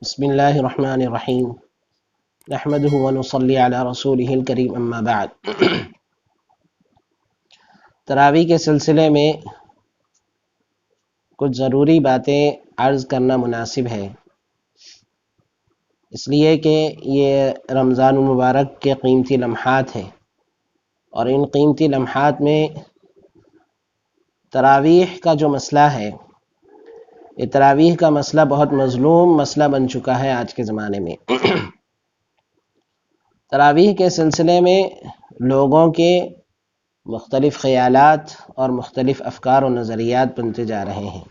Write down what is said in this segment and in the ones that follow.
بسم اللہ الرحمن الرحیم نحمده ونصلی علی رسولہ الکریم اما بعد۔ تراویح کے سلسلے میں کچھ ضروری باتیں عرض کرنا مناسب ہے، اس لیے کہ یہ رمضان المبارک کے قیمتی لمحات ہیں، اور ان قیمتی لمحات میں تراویح کا جو مسئلہ ہے، یہ تراویح کا مسئلہ بہت مظلوم مسئلہ بن چکا ہے آج کے زمانے میں۔ تراویح کے سلسلے میں لوگوں کے مختلف خیالات اور مختلف افکار و نظریات بنتے جا رہے ہیں۔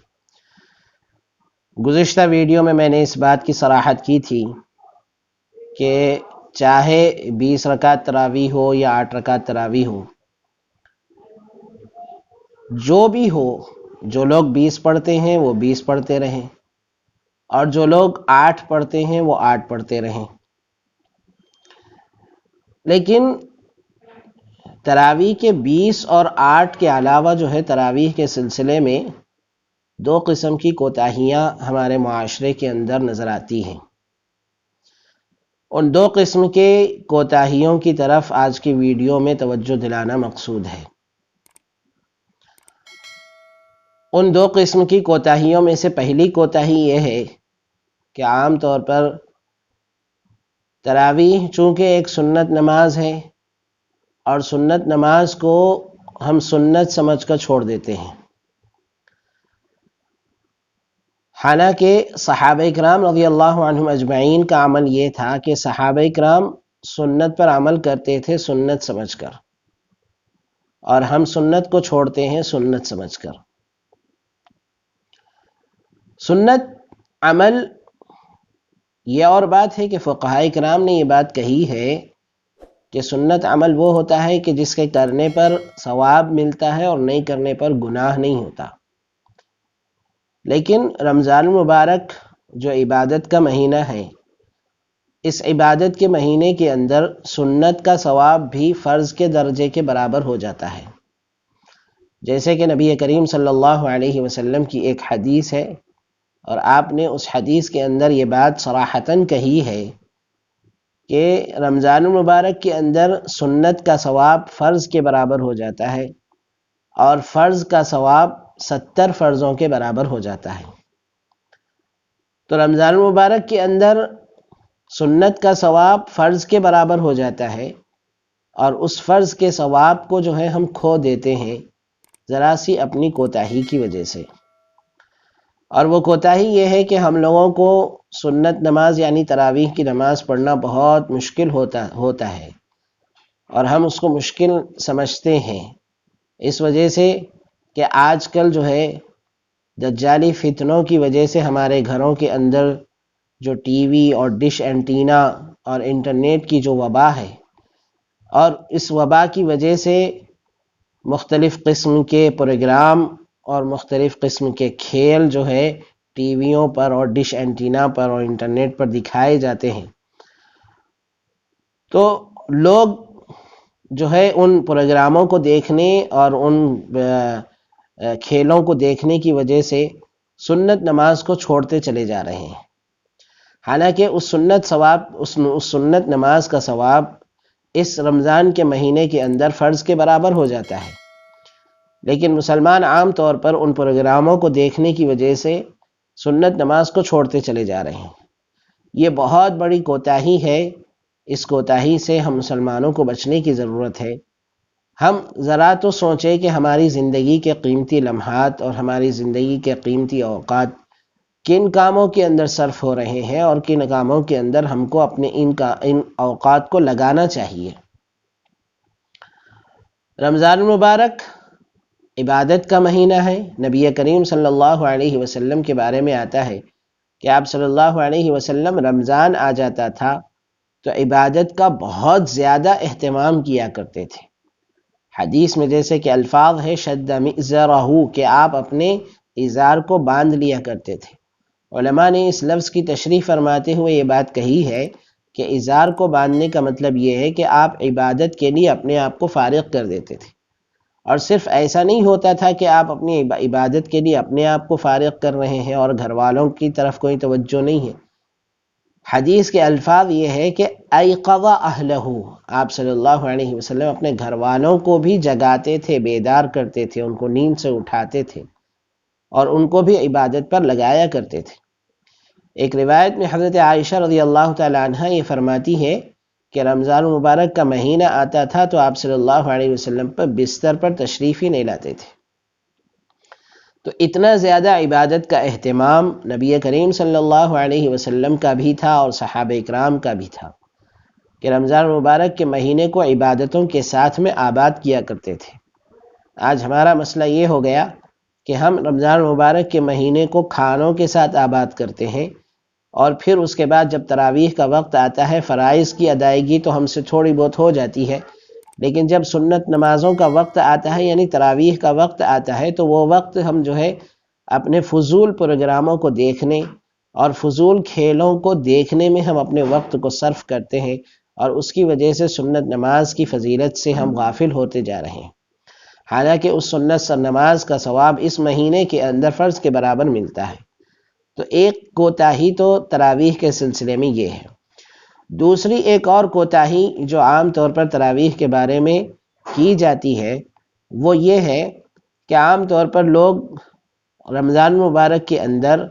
گزشتہ ویڈیو میں نے اس بات کی صراحت کی تھی کہ چاہے 20 رکعت تراویح ہو یا 8 رکعت تراویح ہو، جو بھی ہو، جو لوگ 20 پڑھتے ہیں وہ 20 پڑھتے رہیں، اور جو لوگ 8 پڑھتے ہیں وہ 8 پڑھتے رہیں۔ لیکن تراویح کے 20 اور 8 کے علاوہ جو ہے تراویح کے سلسلے میں دو قسم کی کوتاہیاں ہمارے معاشرے کے اندر نظر آتی ہیں۔ ان دو قسم کے کوتاہیوں کی طرف آج کی ویڈیو میں توجہ دلانا مقصود ہے۔ ان دو قسم کی کوتاہیوں میں سے پہلی کوتاہی یہ ہے کہ عام طور پر تراویح چونکہ ایک سنت نماز ہے، اور سنت نماز کو ہم سنت سمجھ کر چھوڑ دیتے ہیں، حالانکہ صحابہ کرام رضی اللہ عنہم اجمعین کا عمل یہ تھا کہ صحابہ کرام سنت پر عمل کرتے تھے سنت سمجھ کر، اور ہم سنت کو چھوڑتے ہیں سنت سمجھ کر۔ سنت عمل یہ اور بات ہے کہ فقہاء کرام نے یہ بات کہی ہے کہ سنت عمل وہ ہوتا ہے کہ جس کے کرنے پر ثواب ملتا ہے اور نہیں کرنے پر گناہ نہیں ہوتا۔ لیکن رمضان المبارک جو عبادت کا مہینہ ہے، اس عبادت کے مہینے کے اندر سنت کا ثواب بھی فرض کے درجے کے برابر ہو جاتا ہے، جیسے کہ نبی کریم صلی اللہ علیہ وسلم کی ایک حدیث ہے، اور آپ نے اس حدیث کے اندر یہ بات صراحتاً کہی ہے کہ رمضان المبارک کے اندر سنت کا ثواب فرض کے برابر ہو جاتا ہے، اور فرض کا ثواب 70 فرضوں کے برابر ہو جاتا ہے۔ تو رمضان المبارک کے اندر سنت کا ثواب فرض کے برابر ہو جاتا ہے، اور اس فرض کے ثواب کو جو ہے ہم کھو دیتے ہیں ذرا سی اپنی کوتاہی کی وجہ سے۔ اور وہ کوتاہی یہ ہے کہ ہم لوگوں کو سنت نماز یعنی تراویح کی نماز پڑھنا بہت مشکل ہوتا ہے، اور ہم اس کو مشکل سمجھتے ہیں اس وجہ سے کہ آج کل جو ہے دجالی فتنوں کی وجہ سے ہمارے گھروں کے اندر جو ٹی وی اور ڈش اینٹینا اور انٹرنیٹ کی جو وبا ہے، اور اس وبا کی وجہ سے مختلف قسم کے پروگرام اور مختلف قسم کے کھیل جو ہے ٹی ویوں پر اور ڈش اینٹینا پر اور انٹرنیٹ پر دکھائے جاتے ہیں، تو لوگ جو ہے ان پروگراموں کو دیکھنے اور ان کھیلوں کو دیکھنے کی وجہ سے سنت نماز کو چھوڑتے چلے جا رہے ہیں، حالانکہ اس سنت نماز کا ثواب اس رمضان کے مہینے کے اندر فرض کے برابر ہو جاتا ہے۔ لیکن مسلمان عام طور پر ان پروگراموں کو دیکھنے کی وجہ سے سنت نماز کو چھوڑتے چلے جا رہے ہیں۔ یہ بہت بڑی کوتاہی ہے، اس کوتاہی سے ہم مسلمانوں کو بچنے کی ضرورت ہے۔ ہم ذرا تو سوچیں کہ ہماری زندگی کے قیمتی لمحات اور ہماری زندگی کے قیمتی اوقات کن کاموں کے اندر صرف ہو رہے ہیں، اور کن کاموں کے اندر ہم کو اپنے ان اوقات کو لگانا چاہیے۔ رمضان المبارک عبادت کا مہینہ ہے۔ نبی کریم صلی اللہ علیہ وسلم کے بارے میں آتا ہے کہ آپ صلی اللہ علیہ وسلم رمضان آ جاتا تھا تو عبادت کا بہت زیادہ اہتمام کیا کرتے تھے۔ حدیث میں جیسے کہ الفاظ ہے شد مئزرہ، کہ آپ اپنے ازار کو باندھ لیا کرتے تھے۔ علماء نے اس لفظ کی تشریح فرماتے ہوئے یہ بات کہی ہے کہ ازار کو باندھنے کا مطلب یہ ہے کہ آپ عبادت کے لیے اپنے آپ کو فارغ کر دیتے تھے، اور صرف ایسا نہیں ہوتا تھا کہ آپ اپنی عبادت کے لیے اپنے آپ کو فارغ کر رہے ہیں اور گھر والوں کی طرف کوئی توجہ نہیں ہے، حدیث کے الفاظ یہ ہے کہ ایقظ اہلہ، آپ صلی اللہ علیہ وسلم اپنے گھر والوں کو بھی جگاتے تھے، بیدار کرتے تھے، ان کو نیند سے اٹھاتے تھے اور ان کو بھی عبادت پر لگایا کرتے تھے۔ ایک روایت میں حضرت عائشہ رضی اللہ تعالی عنہ یہ فرماتی ہے کہ رمضان المبارک کا مہینہ آتا تھا تو آپ صلی اللہ علیہ وسلم پر بستر پر تشریف ہی نہیں لاتے تھے۔ تو اتنا زیادہ عبادت کا اہتمام نبی کریم صلی اللہ علیہ وسلم کا بھی تھا اور صحابہ اکرام کا بھی تھا کہ رمضان المبارک کے مہینے کو عبادتوں کے ساتھ میں آباد کیا کرتے تھے۔ آج ہمارا مسئلہ یہ ہو گیا کہ ہم رمضان المبارک کے مہینے کو کھانوں کے ساتھ آباد کرتے ہیں، اور پھر اس کے بعد جب تراویح کا وقت آتا ہے فرائض کی ادائیگی تو ہم سے تھوڑی بہت ہو جاتی ہے، لیکن جب سنت نمازوں کا وقت آتا ہے یعنی تراویح کا وقت آتا ہے تو وہ وقت ہم جو ہے اپنے فضول پروگراموں کو دیکھنے اور فضول کھیلوں کو دیکھنے میں ہم اپنے وقت کو صرف کرتے ہیں، اور اس کی وجہ سے سنت نماز کی فضیلت سے ہم غافل ہوتے جا رہے ہیں، حالانکہ اس سنت نماز کا ثواب اس مہینے کے اندر فرض کے برابر ملتا ہے۔ تو ایک کوتاہی تو تراویح کے سلسلے میں یہ ہے۔ دوسری ایک اور کوتاہی جو عام طور پر تراویح کے بارے میں کی جاتی ہے وہ یہ ہے کہ عام طور پر لوگ رمضان مبارک کے اندر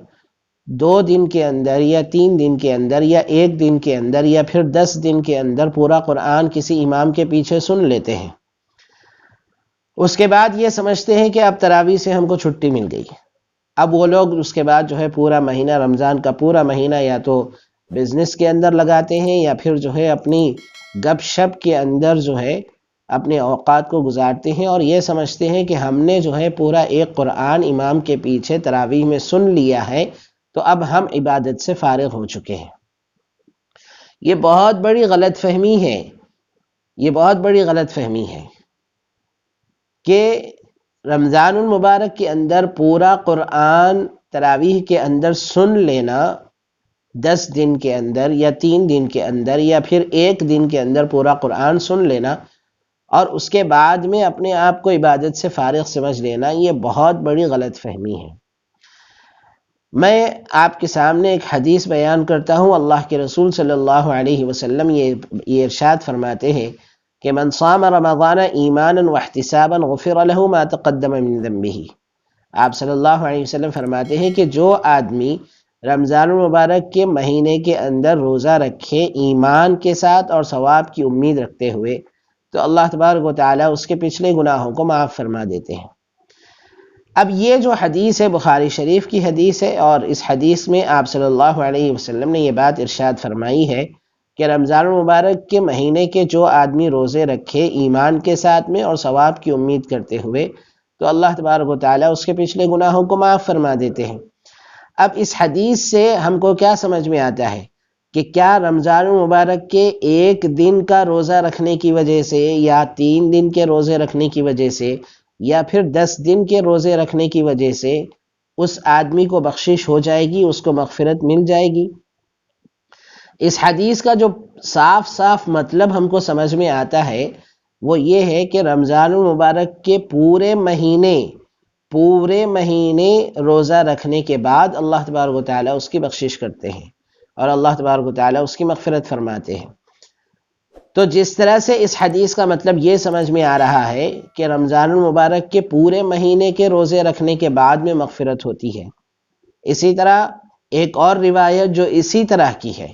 2 دن کے اندر یا 3 دن کے اندر یا 1 دن کے اندر یا پھر 10 دن کے اندر پورا قرآن کسی امام کے پیچھے سن لیتے ہیں، اس کے بعد یہ سمجھتے ہیں کہ اب تراویح سے ہم کو چھٹی مل گئی۔ اب وہ لوگ اس کے بعد جو ہے پورا مہینہ، رمضان کا پورا مہینہ یا تو بزنس کے اندر لگاتے ہیں یا پھر جو ہے اپنی گپ شپ کے اندر جو ہے اپنے اوقات کو گزارتے ہیں، اور یہ سمجھتے ہیں کہ ہم نے جو ہے پورا ایک قرآن امام کے پیچھے تراویح میں سن لیا ہے تو اب ہم عبادت سے فارغ ہو چکے ہیں۔ یہ بہت بڑی غلط فہمی ہے، یہ بہت بڑی غلط فہمی ہے کہ رمضان المبارک کے اندر پورا قرآن تراویح کے اندر سن لینا 10 دن کے اندر یا 3 دن کے اندر یا پھر 1 دن کے اندر پورا قرآن سن لینا اور اس کے بعد میں اپنے آپ کو عبادت سے فارغ سمجھ لینا، یہ بہت بڑی غلط فہمی ہے۔ میں آپ کے سامنے ایک حدیث بیان کرتا ہوں۔ اللہ کے رسول صلی اللہ علیہ وسلم یہ ارشاد فرماتے ہیں کہ من صام رمضان ایمانا واحتسابا غفر له ما تقدم من ذنبه۔ آپ صلی اللہ علیہ وسلم فرماتے ہیں کہ جو آدمی رمضان المبارک کے مہینے کے اندر روزہ رکھے ایمان کے ساتھ اور ثواب کی امید رکھتے ہوئے تو اللہ تبارک و تعالیٰ اس کے پچھلے گناہوں کو معاف فرما دیتے ہیں۔ اب یہ جو حدیث ہے بخاری شریف کی حدیث ہے، اور اس حدیث میں آپ صلی اللہ علیہ وسلم نے یہ بات ارشاد فرمائی ہے کہ رمضان المبارک کے مہینے کے جو آدمی روزے رکھے ایمان کے ساتھ میں اور ثواب کی امید کرتے ہوئے تو اللہ تبارک و تعالیٰ اس کے پچھلے گناہوں کو معاف فرما دیتے ہیں۔ اب اس حدیث سے ہم کو کیا سمجھ میں آتا ہے کہ کیا رمضان المبارک کے 1 دن کا روزہ رکھنے کی وجہ سے یا 3 دن کے روزے رکھنے کی وجہ سے یا پھر 10 دن کے روزے رکھنے کی وجہ سے اس آدمی کو بخشش ہو جائے گی، اس کو مغفرت مل جائے گی؟ اس حدیث کا جو صاف صاف مطلب ہم کو سمجھ میں آتا ہے وہ یہ ہے کہ رمضان المبارک کے پورے مہینے روزہ رکھنے کے بعد اللہ تبارک و تعالیٰ اس کی بخشش کرتے ہیں اور اللہ تبارک و تعالیٰ اس کی مغفرت فرماتے ہیں۔ تو جس طرح سے اس حدیث کا مطلب یہ سمجھ میں آ رہا ہے کہ رمضان المبارک کے پورے مہینے کے روزے رکھنے کے بعد میں مغفرت ہوتی ہے، اسی طرح ایک اور روایت جو اسی طرح کی ہے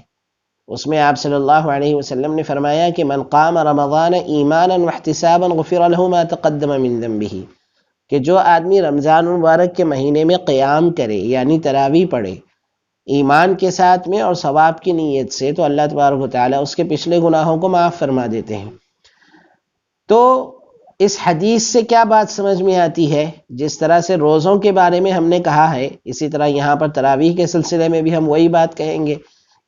اس میں آپ صلی اللہ علیہ وسلم نے فرمایا کہ من قام رمضان ایمانا واحتسابا غفر له ما تقدم من ذنبه، کہ جو آدمی رمضان المبارک کے مہینے میں قیام کرے یعنی تراویح پڑھے ایمان کے ساتھ میں اور ثواب کی نیت سے تو اللہ تبارک و تعالیٰ اس کے پچھلے گناہوں کو معاف فرما دیتے ہیں۔ تو اس حدیث سے کیا بات سمجھ میں آتی ہے؟ جس طرح سے روزوں کے بارے میں ہم نے کہا ہے اسی طرح یہاں پر تراویح کے سلسلے میں بھی ہم وہی بات کہیں گے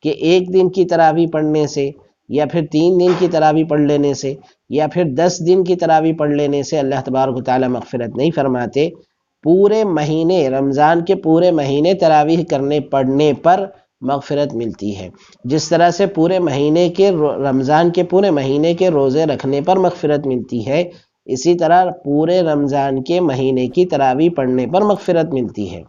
کہ 1 دن کی تراویح پڑھنے سے یا پھر 3 دن کی تراویح پڑھ لینے سے یا پھر 10 دن کی تراویح پڑھ لینے سے اللہ تبارک و تعالیٰ مغفرت نہیں فرماتے۔ پورے مہینے رمضان کے پورے مہینے تراویح پڑھنے پر مغفرت ملتی ہے، جس طرح سے پورے مہینے کے رمضان کے پورے مہینے کے روزے رکھنے پر مغفرت ملتی ہے، اسی طرح پورے رمضان کے مہینے کی تراویح پڑھنے پر مغفرت ملتی ہے۔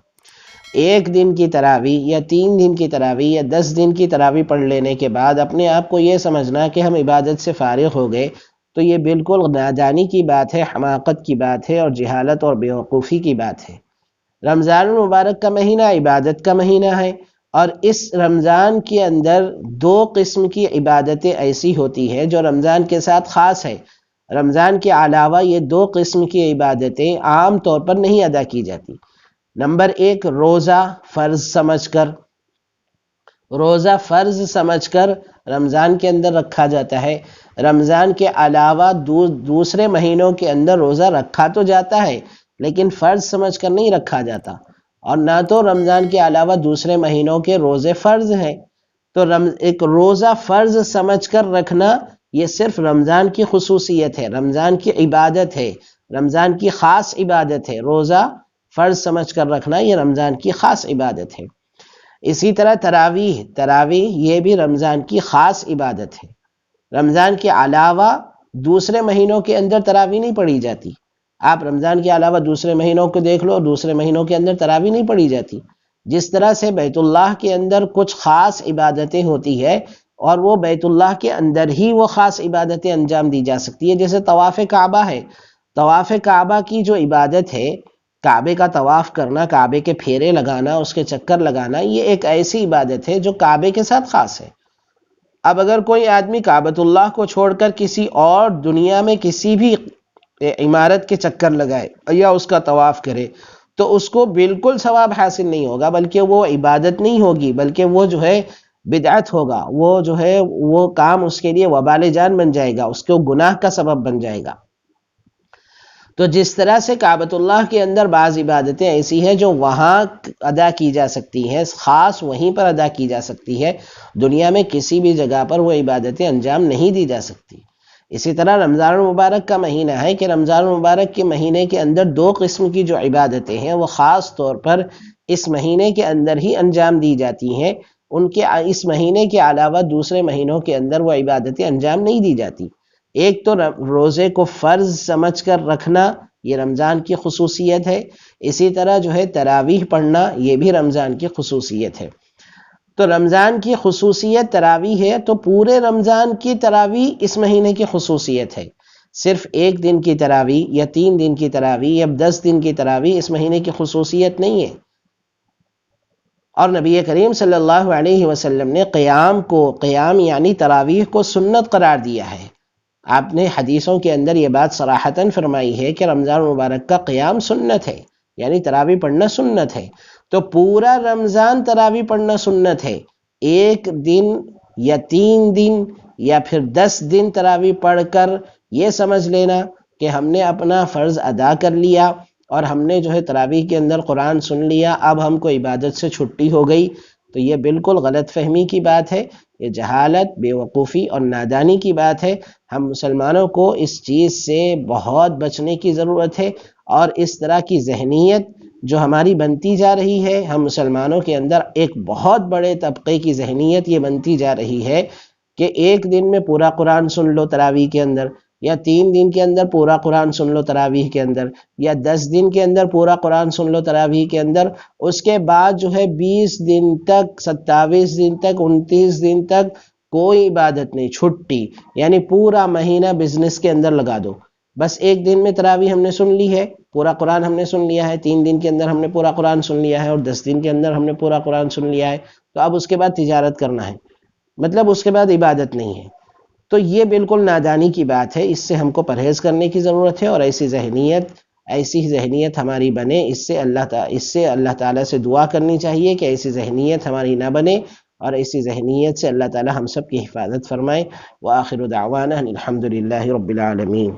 ایک دن کی تراویح یا 3 دن کی تراویح یا 10 دن کی تراویح پڑھ لینے کے بعد اپنے آپ کو یہ سمجھنا کہ ہم عبادت سے فارغ ہو گئے، تو یہ بالکل نادانی کی بات ہے، حماقت کی بات ہے اور جہالت اور بیوقوفی کی بات ہے۔ رمضان المبارک کا مہینہ عبادت کا مہینہ ہے، اور اس رمضان کے اندر 2 قسم کی عبادتیں ایسی ہوتی ہیں جو رمضان کے ساتھ خاص ہے۔ رمضان کے علاوہ یہ 2 قسم کی عبادتیں عام طور پر نہیں ادا کی جاتی۔ نمبر 1، روزہ فرض سمجھ کر، روزہ فرض سمجھ کر رمضان کے اندر رکھا جاتا ہے۔ رمضان کے علاوہ دوسرے مہینوں کے اندر روزہ رکھا تو جاتا ہے لیکن فرض سمجھ کر نہیں رکھا جاتا، اور نہ تو رمضان کے علاوہ دوسرے مہینوں کے روزے فرض ہیں۔ تو ایک روزہ فرض سمجھ کر رکھنا یہ صرف رمضان کی خصوصیت ہے، رمضان کی عبادت ہے، رمضان کی خاص عبادت ہے۔ روزہ فرض سمجھ کر رکھنا یہ رمضان کی خاص عبادت ہے۔ اسی طرح تراویح یہ بھی رمضان کی خاص عبادت ہے۔ رمضان کے علاوہ دوسرے مہینوں کے اندر تراویح نہیں پڑھی جاتی۔ آپ رمضان کے علاوہ دوسرے مہینوں کو دیکھ لو، دوسرے مہینوں کے اندر تراویح نہیں پڑھی جاتی۔ جس طرح سے بیت اللہ کے اندر کچھ خاص عبادتیں ہوتی ہے اور وہ بیت اللہ کے اندر ہی وہ خاص عبادتیں انجام دی جا سکتی ہے، جیسے طواف کعبہ ہے۔ طواف کعبہ کی جو عبادت ہے، کعبے کا طواف کرنا، کعبے کے پھیرے لگانا، اس کے چکر لگانا، یہ ایک ایسی عبادت ہے جو کعبے کے ساتھ خاص ہے۔ اب اگر کوئی آدمی کعبۃ اللہ کو چھوڑ کر کسی اور دنیا میں کسی بھی عمارت کے چکر لگائے یا اس کا طواف کرے تو اس کو بالکل ثواب حاصل نہیں ہوگا، بلکہ وہ عبادت نہیں ہوگی، بلکہ وہ جو ہے بدعت ہوگا، وہ جو ہے وہ کام اس کے لیے وبال جان بن جائے گا، اس کو گناہ کا سبب بن جائے گا۔ تو جس طرح سے کعبۃ اللہ کے اندر بعض عبادتیں ایسی ہیں جو وہاں ادا کی جا سکتی ہیں، خاص وہیں پر ادا کی جا سکتی ہے، دنیا میں کسی بھی جگہ پر وہ عبادتیں انجام نہیں دی جا سکتی۔ اسی طرح رمضان المبارک کا مہینہ ہے کہ رمضان المبارک کے مہینے کے اندر 2 قسم کی جو عبادتیں ہیں وہ خاص طور پر اس مہینے کے اندر ہی انجام دی جاتی ہیں، ان کے اس مہینے کے علاوہ دوسرے مہینوں کے اندر وہ عبادتیں انجام نہیں دی جاتی۔ ایک تو روزے کو فرض سمجھ کر رکھنا، یہ رمضان کی خصوصیت ہے۔ اسی طرح جو ہے تراویح پڑھنا، یہ بھی رمضان کی خصوصیت ہے۔ تو رمضان کی خصوصیت تراویح ہے، تو پورے رمضان کی تراویح اس مہینے کی خصوصیت ہے۔ صرف 1 دن کی تراویح یا 3 دن کی تراویح یا 10 دن کی تراویح اس مہینے کی خصوصیت نہیں ہے۔ اور نبی کریم صلی اللہ علیہ وسلم نے قیام یعنی تراویح کو سنت قرار دیا ہے۔ آپ نے حدیثوں کے اندر یہ بات صراحتاً فرمائی ہے کہ رمضان مبارک کا قیام سنت ہے، یعنی تراویح پڑھنا سنت ہے۔ تو پورا رمضان تراویح پڑھنا سنت ہے۔ 1 دن یا 3 دن یا پھر 10 دن تراویح پڑھ کر یہ سمجھ لینا کہ ہم نے اپنا فرض ادا کر لیا اور ہم نے جو ہے تراویح کے اندر قرآن سن لیا، اب ہم کو عبادت سے چھٹی ہو گئی، تو یہ بالکل غلط فہمی کی بات ہے، یہ جہالت، بے وقوفی اور نادانی کی بات ہے۔ ہم مسلمانوں کو اس چیز سے بہت بچنے کی ضرورت ہے، اور اس طرح کی ذہنیت جو ہماری بنتی جا رہی ہے، ہم مسلمانوں کے اندر ایک بہت بڑے طبقے کی ذہنیت یہ بنتی جا رہی ہے کہ 1 دن میں پورا قرآن سن لو تراویح کے اندر، یا 3 دن کے اندر پورا قرآن سن لو تراویح کے اندر، یا 10 دن کے اندر پورا قرآن سن لو تراویح کے اندر، اس کے بعد جو ہے 20 دن تک، 27 دن تک، 29 دن تک کوئی عبادت نہیں، چھٹی، یعنی پورا مہینہ بزنس کے اندر لگا دو۔ بس 1 دن میں تراویح ہم نے سن لی ہے، پورا قرآن ہم نے سن لیا ہے، 3 دن کے اندر ہم نے پورا قرآن سن لیا ہے، اور 10 دن کے اندر ہم نے پورا قرآن سن لیا ہے، تو اب اس کے بعد تجارت کرنا ہے، مطلب اس کے بعد عبادت نہیں ہے۔ تو یہ بالکل نادانی کی بات ہے، اس سے ہم کو پرہیز کرنے کی ضرورت ہے، اور ایسی ذہنیت ہماری بنے، اس سے اللہ تعالیٰ سے دعا کرنی چاہیے کہ ایسی ذہنیت ہماری نہ بنے، اور ایسی ذہنیت سے اللہ تعالیٰ ہم سب کی حفاظت فرمائے۔ وآخر دعوانا الحمد للہ رب العالمین۔